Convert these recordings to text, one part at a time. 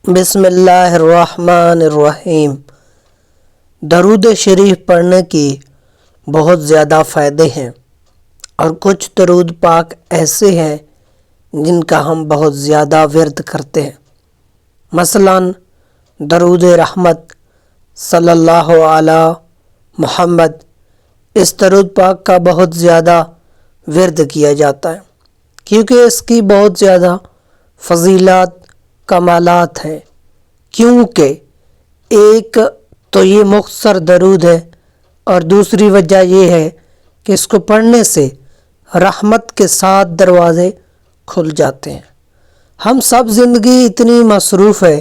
بسم اللہ الرحمن الرحیم۔ درود شریف پڑھنے کی بہت زیادہ فائدے ہیں اور کچھ درود پاک ایسے ہیں جن کا ہم بہت زیادہ ورد کرتے ہیں۔ مثلاً درود رحمت صلی اللہ علی محمد، اس درود پاک کا بہت زیادہ ورد کیا جاتا ہے کیونکہ اس کی بہت زیادہ فضیلات کمالات ہیں۔ کیونکہ ایک تو یہ مختصر درود ہے اور دوسری وجہ یہ ہے کہ اس کو پڑھنے سے رحمت کے 7 دروازے کھل جاتے ہیں۔ ہم سب زندگی اتنی مصروف ہے،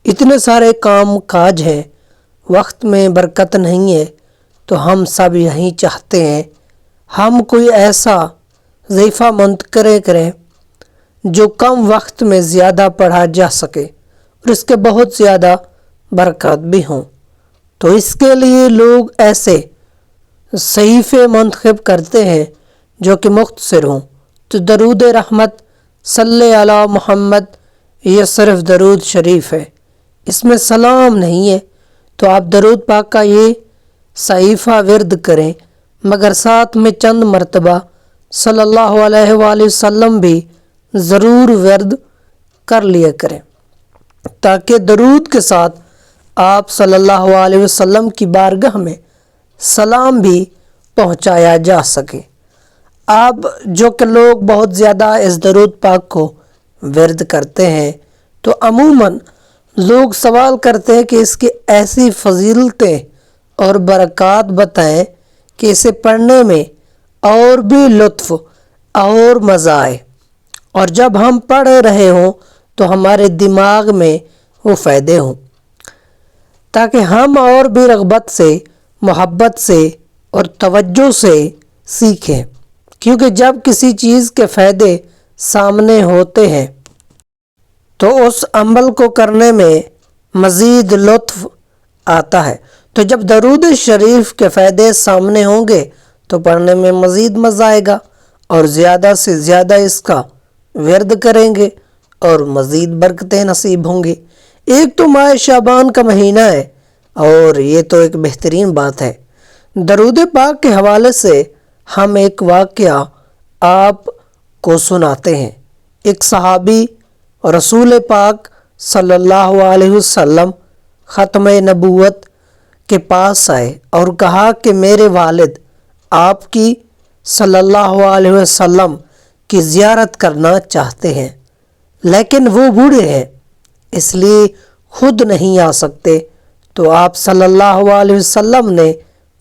اتنے سارے کام کاج ہیں، وقت میں برکت نہیں ہے، تو ہم سب یہی چاہتے ہیں ہم کوئی ایسا وظیفہ منتخب کریں جو کم وقت میں زیادہ پڑھا جا سکے اور اس کے بہت زیادہ برکات بھی ہوں۔ تو اس کے لیے لوگ ایسے صحیفے منتخب کرتے ہیں جو کہ مختصر ہوں۔ تو درود رحمت صلی علی محمد یہ صرف درود شریف ہے، اس میں سلام نہیں ہے، تو آپ درود پاک کا یہ صحیفہ ورد کریں، مگر ساتھ میں چند مرتبہ صلی اللہ علیہ وآلہ وسلم بھی ضرور ورد کر لیا کریں تاکہ درود کے ساتھ آپ صلی اللہ علیہ وسلم کی بارگاہ میں سلام بھی پہنچایا جا سکے۔ اب جو کہ لوگ بہت زیادہ اس درود پاک کو ورد کرتے ہیں تو عموماً لوگ سوال کرتے ہیں کہ اس کی ایسی فضیلتیں اور برکات بتائیں کہ اسے پڑھنے میں اور بھی لطف اور مزہ آئے، اور جب ہم پڑھ رہے ہوں تو ہمارے دماغ میں وہ فائدے ہوں، تاکہ ہم اور بھی رغبت سے، محبت سے اور توجہ سے سیکھیں۔ کیونکہ جب کسی چیز کے فائدے سامنے ہوتے ہیں تو اس عمل کو کرنے میں مزید لطف آتا ہے، تو جب درود شریف کے فائدے سامنے ہوں گے تو پڑھنے میں مزید مزہ آئے گا اور زیادہ سے زیادہ اس کا ورد کریں گے اور مزید برکتیں نصیب ہوں گی۔ ایک تو ماہ شعبان کا مہینہ ہے اور یہ تو ایک بہترین بات ہے۔ درود پاک کے حوالے سے ہم ایک واقعہ آپ کو سناتے ہیں۔ ایک صحابی رسول پاک صلی اللہ علیہ وسلم ختم نبوت کے پاس آئے اور کہا کہ میرے والد آپ کی صلی اللہ علیہ وسلم کی زیارت کرنا چاہتے ہیں، لیکن وہ بوڑھے ہیں اس لیے خود نہیں آ سکتے۔ تو آپ صلی اللہ علیہ وسلم نے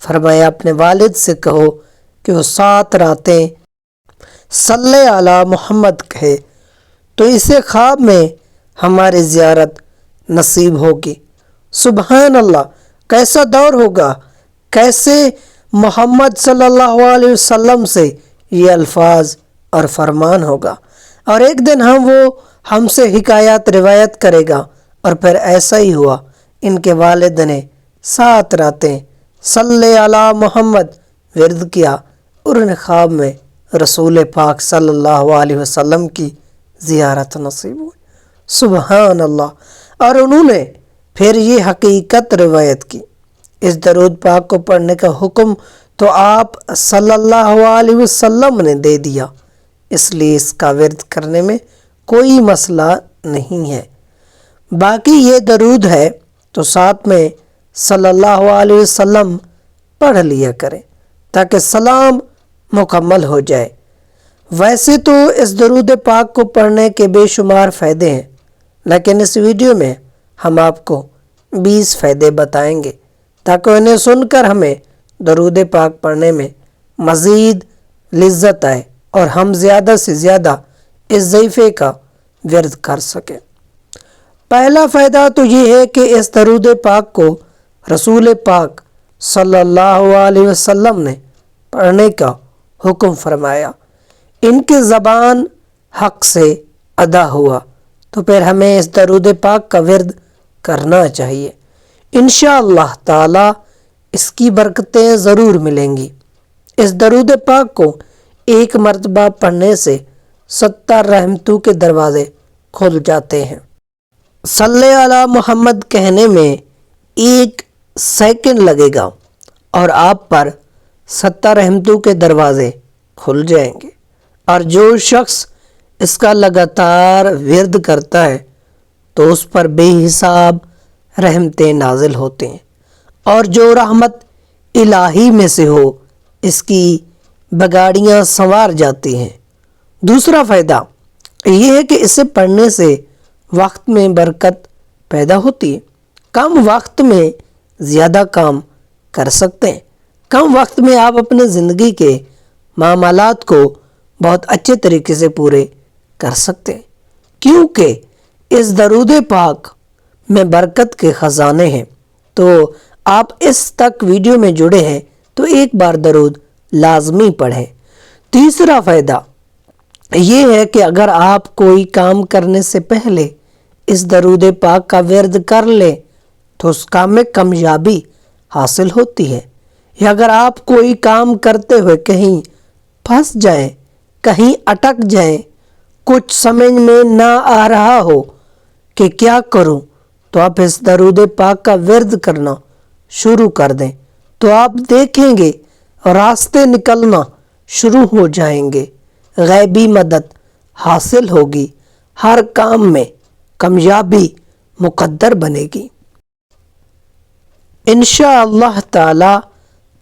فرمایا اپنے والد سے کہو کہ وہ 7 راتیں صلی علی محمد کہے تو اسے خواب میں ہماری زیارت نصیب ہوگی۔ سبحان اللہ، کیسا دور ہوگا، کیسے محمد صلی اللہ علیہ وسلم سے یہ الفاظ اور فرمان ہوگا، اور ایک دن ہم سے حکایات روایت کرے گا۔ اور پھر ایسا ہی ہوا، ان کے والد نے 7 راتیں صلی علی محمد ورد کیا اور انہیں خواب میں رسول پاک صلی اللہ علیہ وسلم کی زیارت نصیب ہوئی۔ سبحان اللہ۔ اور انہوں نے پھر یہ حقیقت روایت کی۔ اس درود پاک کو پڑھنے کا حکم تو آپ صلی اللہ علیہ وسلم نے دے دیا، اس لیے اس کا ورد کرنے میں کوئی مسئلہ نہیں ہے۔ باقی یہ درود ہے تو ساتھ میں صلی اللہ علیہ وسلم پڑھ لیا کریں تاکہ سلام مکمل ہو جائے۔ ویسے تو اس درود پاک کو پڑھنے کے بے شمار فائدے ہیں، لیکن اس ویڈیو میں ہم آپ کو 20 فائدے بتائیں گے تاکہ انہیں سن کر ہمیں درود پاک پڑھنے میں مزید لذت آئے اور ہم زیادہ سے زیادہ اس وظیفے کا ورد کر سکیں۔ پہلا فائدہ تو یہ ہے کہ اس درود پاک کو رسول پاک صلی اللہ علیہ وسلم نے پڑھنے کا حکم فرمایا، ان کی زبان حق سے ادا ہوا، تو پھر ہمیں اس درود پاک کا ورد کرنا چاہیے۔ انشاءاللہ تعالی اس کی برکتیں ضرور ملیں گی۔ اس درود پاک کو ایک مرتبہ پڑھنے سے 70 رحمتوں کے دروازے کھل جاتے ہیں۔ صلی علی محمد کہنے میں 1 سیکنڈ لگے گا اور آپ پر 70 رحمتوں کے دروازے کھل جائیں گے۔ اور جو شخص اس کا لگاتار ورد کرتا ہے تو اس پر بے حساب رحمتیں نازل ہوتے ہیں، اور جو رحمت الہی میں سے ہو اس کی بگاڑیاں سنوار جاتی ہیں۔ دوسرا فائدہ یہ ہے کہ اسے پڑھنے سے وقت میں برکت پیدا ہوتی ہے۔ کم وقت میں زیادہ کام کر سکتے ہیں۔ کم وقت میں آپ اپنے زندگی کے معاملات کو بہت اچھے طریقے سے پورے کر سکتے ہیں، کیونکہ اس درود پاک میں برکت کے خزانے ہیں۔ تو آپ اس تک ویڈیو میں جڑے ہیں تو ایک بار درود لازمی پڑھیں۔ تیسرا فائدہ یہ ہے کہ اگر آپ کوئی کام کرنے سے پہلے اس درود پاک کا ورد کر لیں تو اس کام میں کامیابی حاصل ہوتی ہے۔ یا اگر آپ کوئی کام کرتے ہوئے کہیں پھنس جائیں، کہیں اٹک جائیں، کچھ سمجھ میں نہ آ رہا ہو کہ کیا کروں، تو آپ اس درود پاک کا ورد کرنا شروع کر دیں تو آپ دیکھیں گے راستے نکلنا شروع ہو جائیں گے، غیبی مدد حاصل ہوگی، ہر کام میں کامیابی مقدر بنے گی۔ انشاءاللہ تعالی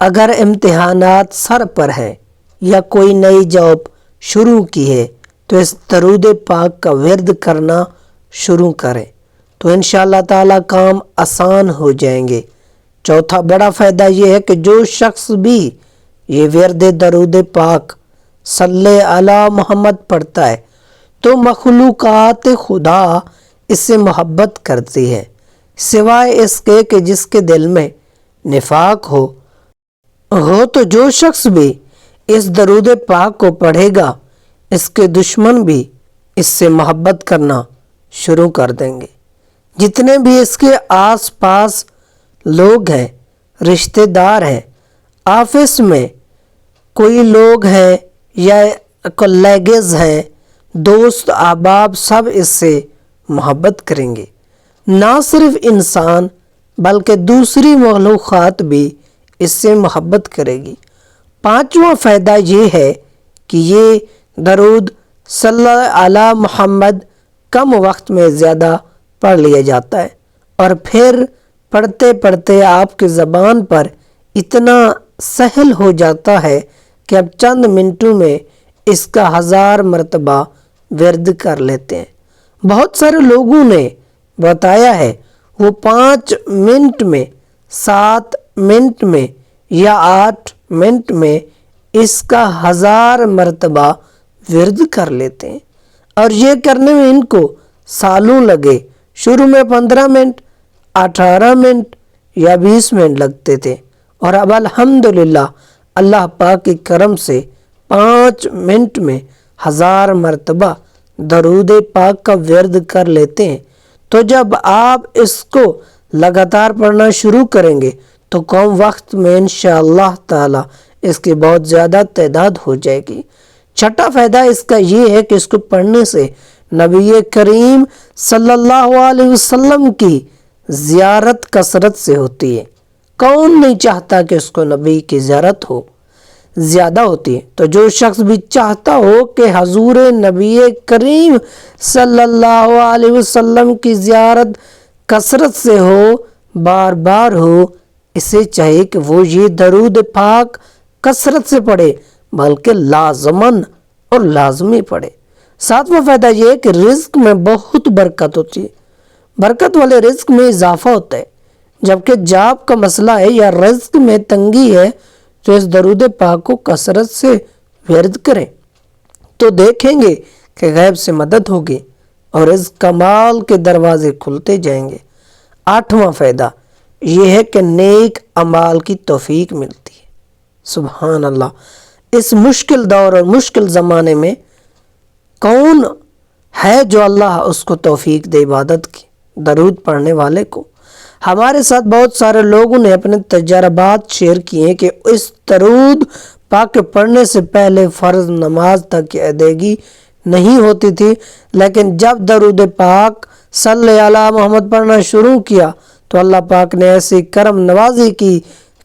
اگر امتحانات سر پر ہیں یا کوئی نئی جاب شروع کی ہے تو اس درود پاک کا ورد کرنا شروع کریں تو انشاءاللہ تعالی کام آسان ہو جائیں گے۔ چوتھا بڑا فائدہ یہ ہے کہ جو شخص بھی یہ ورد درود پاک صلی علی محمد پڑھتا ہے تو مخلوقات خدا اس سے محبت کرتی ہے، سوائے اس کے کہ جس کے دل میں نفاق ہو۔ تو جو شخص بھی اس درود پاک کو پڑھے گا اس کے دشمن بھی اس سے محبت کرنا شروع کر دیں گے۔ جتنے بھی اس کے آس پاس لوگ ہیں، رشتہ دار ہیں، آفس میں کوئی لوگ ہیں یا کولیگز ہیں، دوست احباب، سب اس سے محبت کریں گے۔ نہ صرف انسان بلکہ دوسری مخلوقات بھی اس سے محبت کرے گی۔ پانچواں فائدہ یہ ہے کہ یہ درود صلی علی محمد کم وقت میں زیادہ پڑھ لیا جاتا ہے، اور پھر پڑھتے پڑھتے آپ کی زبان پر اتنا سہل ہو جاتا ہے کہ اب چند منٹوں میں اس کا 1000 مرتبہ ورد کر لیتے ہیں۔ بہت سارے لوگوں نے بتایا ہے وہ 5 منٹ میں، 7 منٹ میں یا 8 منٹ میں اس کا 1000 مرتبہ ورد کر لیتے ہیں، اور یہ کرنے میں ان کو سالوں لگے۔ شروع میں 15 منٹ، 18 منٹ یا 20 منٹ لگتے تھے، اور اب الحمدللہ اللہ پاک کے کرم سے 5 منٹ میں 1000 مرتبہ درود پاک کا ورد کر لیتے ہیں۔ تو جب آپ اس کو لگاتار پڑھنا شروع کریں گے تو کم وقت میں انشاءاللہ تعالی اس کی بہت زیادہ تعداد ہو جائے گی۔ چھٹا فائدہ اس کا یہ ہے کہ اس کو پڑھنے سے نبی کریم صلی اللہ علیہ وسلم کی زیارت کثرت سے ہوتی ہے۔ کون نہیں چاہتا کہ اس کو نبی کی زیارت ہو، زیادہ ہوتی ہے۔ تو جو شخص بھی چاہتا ہو کہ حضور نبی کریم صلی اللہ علیہ وسلم کی زیارت کثرت سے ہو، بار بار ہو، اسے چاہیے کہ وہ یہ درود پاک کثرت سے پڑھے، بلکہ لازماً اور لازمی پڑھے۔ ساتواں فائدہ یہ ہے کہ رزق میں بہت برکت ہوتی ہے، برکت والے رزق میں اضافہ ہوتا ہے۔ جبکہ جاب کا مسئلہ ہے یا رزق میں تنگی ہے تو اس درود پاک کو کثرت سے ورد کریں تو دیکھیں گے کہ غیب سے مدد ہوگی اور رزق کمال کے دروازے کھلتے جائیں گے۔ آٹھواں فائدہ یہ ہے کہ نیک اعمال کی توفیق ملتی ہے۔ سبحان اللہ، اس مشکل دور اور مشکل زمانے میں کون ہے جو اللہ اس کو توفیق دے عبادت کی، درود پڑھنے والے کو۔ ہمارے ساتھ بہت سارے لوگوں نے اپنے تجربات شیئر کیے ہیں کہ اس درود پاک پڑھنے سے پہلے فرض نماز تک کی ادائیگی نہیں ہوتی تھی، لیکن جب درود پاک صلی علی محمد پڑھنا شروع کیا تو اللہ پاک نے ایسی کرم نوازی کی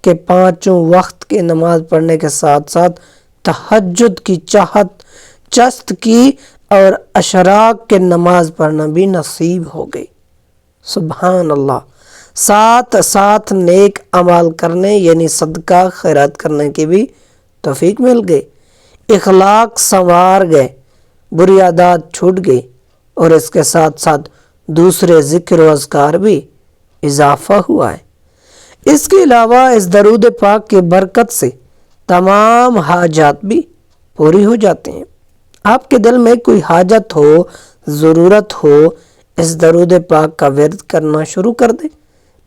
کہ 5 وقت کی نماز پڑھنے کے ساتھ ساتھ تہجد کی چاہت چست کی اور اشراق کے نماز پڑھنا بھی نصیب ہو گئی۔ سبحان اللہ۔ ساتھ ساتھ نیک اعمال کرنے یعنی صدقہ خیرات کرنے کی بھی توفیق مل گئی، اخلاق سنوار گئے، بری عادات چھوٹ گئی، اور اس کے ساتھ ساتھ دوسرے ذکر و اذکار بھی اضافہ ہوا ہے۔ اس کے علاوہ اس درود پاک کی برکت سے تمام حاجات بھی پوری ہو جاتے ہیں۔ آپ کے دل میں کوئی حاجت ہو، ضرورت ہو، اس درود پاک کا ورد کرنا شروع کر دیں،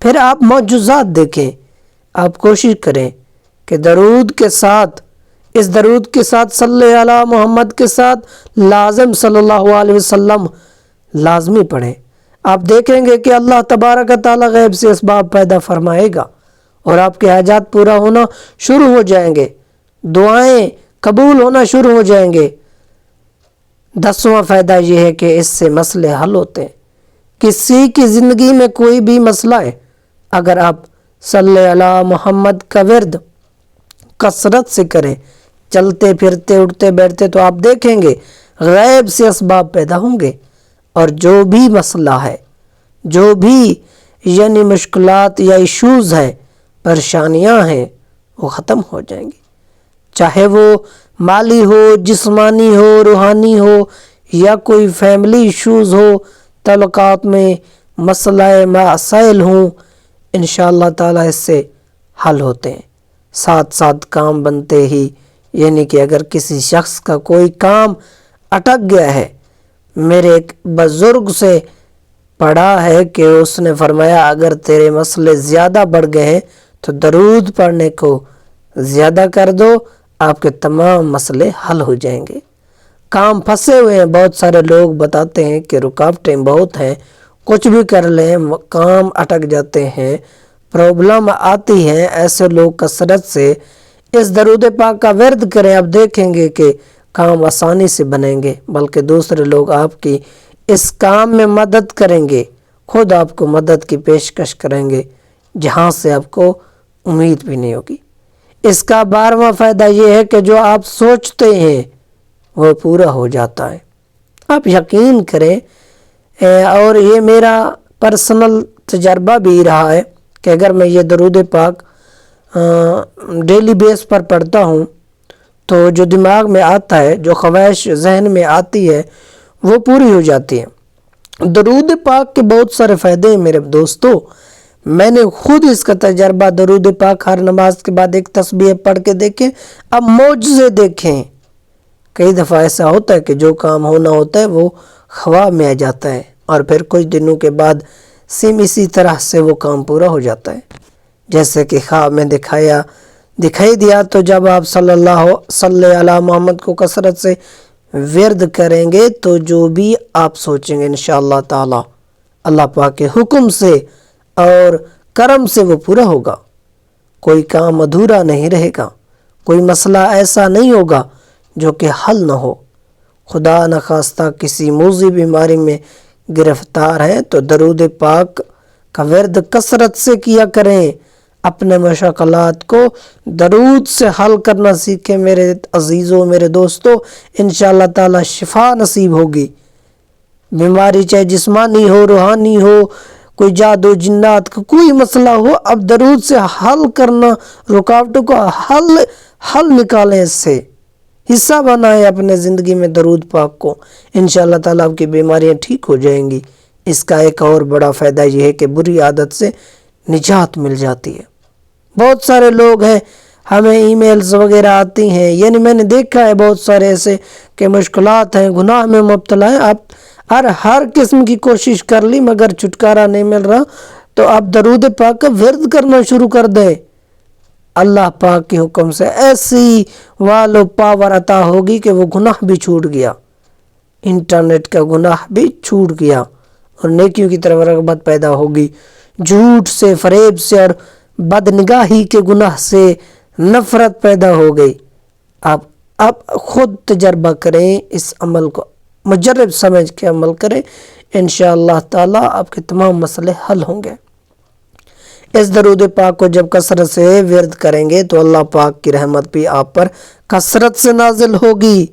پھر آپ معجزات دیکھیں۔ آپ کوشش کریں کہ اس درود کے ساتھ صلی علی محمد کے ساتھ لازم صلی اللہ علیہ وسلم لازمی پڑھیں۔ آپ دیکھیں گے کہ اللہ تبارک تعالی غیب سے اسباب پیدا فرمائے گا اور آپ کے حاجات پورا ہونا شروع ہو جائیں گے، دعائیں قبول ہونا شروع ہو جائیں گے۔ 10واں فائدہ یہ ہے کہ اس سے مسئلے حل ہوتے ہیں۔ کسی کی زندگی میں کوئی بھی مسئلہ ہے، اگر آپ صلی علی محمد کا ورد کثرت سے کریں، چلتے پھرتے اٹھتے بیٹھتے، تو آپ دیکھیں گے غیب سے اسباب پیدا ہوں گے، اور جو بھی مسئلہ ہے، جو بھی یعنی مشکلات یا ایشوز ہیں، پریشانیاں ہیں، وہ ختم ہو جائیں گی، چاہے وہ مالی ہو، جسمانی ہو، روحانی ہو، یا کوئی فیملی ایشوز ہو، تعلقات میں مسائل ہوں، انشاءاللہ تعالی اس سے حل ہوتے ہیں۔ ساتھ ساتھ کام بنتے ہی، یعنی کہ اگر کسی شخص کا کوئی کام اٹک گیا ہے، میرے ایک بزرگ سے پڑھا ہے کہ اس نے فرمایا اگر تیرے مسئلے زیادہ بڑھ گئے ہیں تو درود پڑھنے کو زیادہ کر دو، آپ کے تمام مسئلے حل ہو جائیں گے۔ کام پھنسے ہوئے ہیں، بہت سارے لوگ بتاتے ہیں کہ رکاوٹیں بہت ہیں، کچھ بھی کر لیں کام اٹک جاتے ہیں، پرابلم آتی ہیں۔ ایسے لوگ کثرت سے اس درود پاک کا ورد کریں، آپ دیکھیں گے کہ کام آسانی سے بنیں گے، بلکہ دوسرے لوگ آپ کی اس کام میں مدد کریں گے، خود آپ کو مدد کی پیشکش کریں گے جہاں سے آپ کو امید بھی نہیں ہوگی۔ اس کا 12واں فائدہ یہ ہے کہ جو آپ سوچتے ہیں وہ پورا ہو جاتا ہے۔ آپ یقین کریں، اور یہ میرا پرسنل تجربہ بھی رہا ہے کہ اگر میں یہ درود پاک ڈیلی بیس پر پڑھتا ہوں تو جو دماغ میں آتا ہے، جو خواہش ذہن میں آتی ہے، وہ پوری ہو جاتی ہے۔ درود پاک کے بہت سارے فائدے ہیں میرے دوستو، میں نے خود اس کا تجربہ، درود پاک ہر نماز کے بعد ایک تسبیح پڑھ کے دیکھیں، اب معجزے دیکھیں۔ کئی دفعہ ایسا ہوتا ہے کہ جو کام ہونا ہوتا ہے وہ خواہ میں آ جاتا ہے، اور پھر کچھ دنوں کے بعد سیم اسی طرح سے وہ کام پورا ہو جاتا ہے، جیسے کہ خواب میں دکھائی دیا۔ تو جب آپ صلی علی محمد کو کثرت سے ورد کریں گے تو جو بھی آپ سوچیں گے انشاءاللہ تعالی اللہ پاک کے حکم سے اور کرم سے وہ پورا ہوگا۔ کوئی کام ادھورا نہیں رہے گا، کوئی مسئلہ ایسا نہیں ہوگا جو کہ حل نہ ہو۔ خدا نخواستہ کسی موذی بیماری میں گرفتار ہیں تو درود پاک کا ورد کثرت سے کیا کریں، اپنے مشکلات کو درود سے حل کرنا سیکھیں میرے عزیزوں، میرے دوستوں، انشاءاللہ تعالی شفا نصیب ہوگی۔ بیماری چاہے جسمانی ہو، روحانی ہو، کوئی جادو جنات کا کوئی مسئلہ ہو، اب درود سے حل کرنا، رکاوٹوں کو حل نکالیں، اس سے حصہ بنائیں اپنے زندگی میں درود پاک کو، انشاءاللہ تعالی آپ کی بیماریاں ٹھیک ہو جائیں گی۔ اس کا ایک اور بڑا فائدہ یہ ہے کہ بری عادت سے نجات مل جاتی ہے۔ بہت سارے لوگ ہیں، ہمیں ای میلز وغیرہ آتی ہیں، یعنی میں نے دیکھا ہے بہت سارے ایسے کہ مشکلات ہیں، گناہ میں مبتلا ہیں، آپ ہر قسم کی کوشش کر لی مگر چھٹکارا نہیں مل رہا، تو آپ درود پاک کا ورد کرنا شروع کر دیں، اللہ پاک کے حکم سے ایسی والو پاور عطا ہوگی کہ وہ گناہ بھی چھوٹ گیا، انٹرنیٹ کا گناہ بھی چھوٹ گیا، اور نیکیوں کی طرف رغبت پیدا ہوگی، جھوٹ سے، فریب سے اور بدنگاہی کے گناہ سے نفرت پیدا ہو گئی۔ آپ خود تجربہ کریں اس عمل کو مجرب سمجھ کے عمل کریں، انشاءاللہ تعالی آپ کے تمام مسئلے حل ہوں گے۔ اس درود پاک کو جب کثرت سے ورد کریں گے تو اللہ پاک کی رحمت بھی آپ پر کثرت سے نازل ہوگی،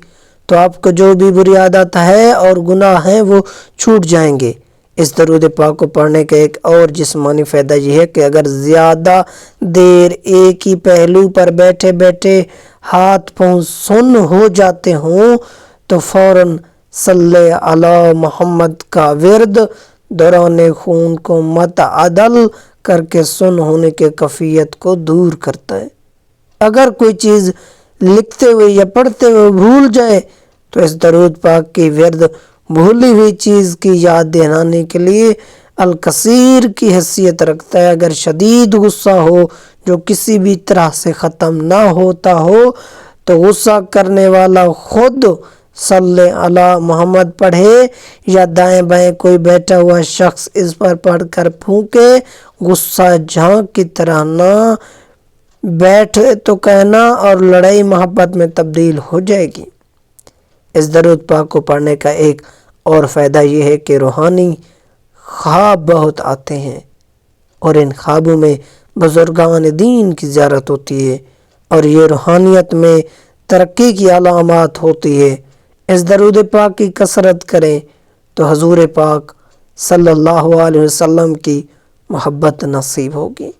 تو آپ کو جو بھی بری عادت ہے اور گناہ ہیں وہ چھوٹ جائیں گے۔ اس درود پاک کو پڑھنے کا ایک اور جسمانی فائدہ یہ ہے کہ اگر زیادہ دیر ایک ہی پہلو پر بیٹھے بیٹھے ہاتھ پاؤں سن ہو جاتے ہوں تو فوراً صلی علی محمد کا ورد دوران خون کو متعادل کر کے سن ہونے کے کیفیت کو دور کرتا ہے۔ اگر کوئی چیز لکھتے ہوئے یا پڑھتے ہوئے بھول جائے تو اس درود پاک کی ورد بھولی ہوئی چیز کی یاد دلانے کے لیے الکثیر کی حیثیت رکھتا ہے۔ اگر شدید غصہ ہو جو کسی بھی طرح سے ختم نہ ہوتا ہو تو غصہ کرنے والا خود صلی علی محمد پڑھے یا دائیں بائیں کوئی بیٹھا ہوا شخص اس پر پڑھ کر پھونکے، غصہ جھانک کی طرح نہ بیٹھے تو کہنا اور لڑائی محبت میں تبدیل ہو جائے گی۔ اس درود پاک کو پڑھنے کا ایک اور فائدہ یہ ہے کہ روحانی خواب بہت آتے ہیں اور ان خوابوں میں بزرگان دین کی زیارت ہوتی ہے اور یہ روحانیت میں ترقی کی علامات ہوتی ہے۔ اس درود پاک کی کثرت کریں تو حضور پاک صلی اللہ علیہ وسلم کی محبت نصیب ہوگی۔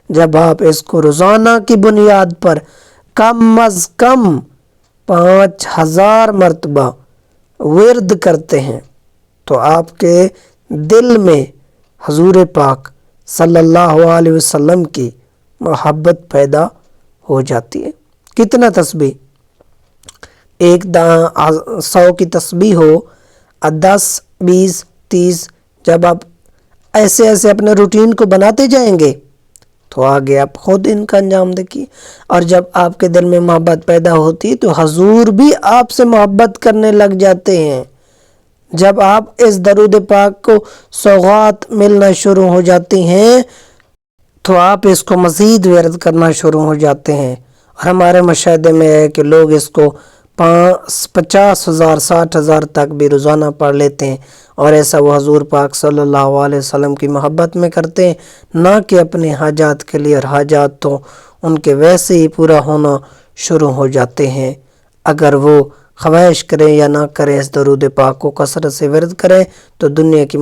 جب آپ اس کو روزانہ کی بنیاد پر کم از کم 5000 مرتبہ ورد کرتے ہیں تو آپ کے دل میں حضور پاک صلی اللہ علیہ وسلم کی محبت پیدا ہو جاتی ہے۔ کتنا تسبیح؟ 100 کی تسبیح ہو، 10 20 30، جب آپ ایسے اپنے روٹین کو بناتے جائیں گے تو آگے آپ خود ان کا انجام دیکھیے، اور جب آپ کے دل میں محبت پیدا ہوتی تو حضور بھی آپ سے محبت کرنے لگ جاتے ہیں۔ جب آپ اس درود پاک کو سوغات ملنا شروع ہو جاتی ہیں تو آپ اس کو مزید ورد کرنا شروع ہو جاتے ہیں، اور ہمارے مشاہدے میں ہے کہ لوگ اس کو 50,000 60,000 تک بھی روزانہ پڑھ لیتے ہیں، اور ایسا وہ حضور پاک صلی اللہ علیہ وسلم کی محبت میں کرتے ہیں، نہ کہ اپنے حاجات کے لیے، اور حاجات تو ان کے ویسے ہی پورا ہونا شروع ہو جاتے ہیں۔ اگر وہ خواہش کریں یا نہ کریں، اس درود پاک کو کثرت سے ورد کریں تو دنیا کی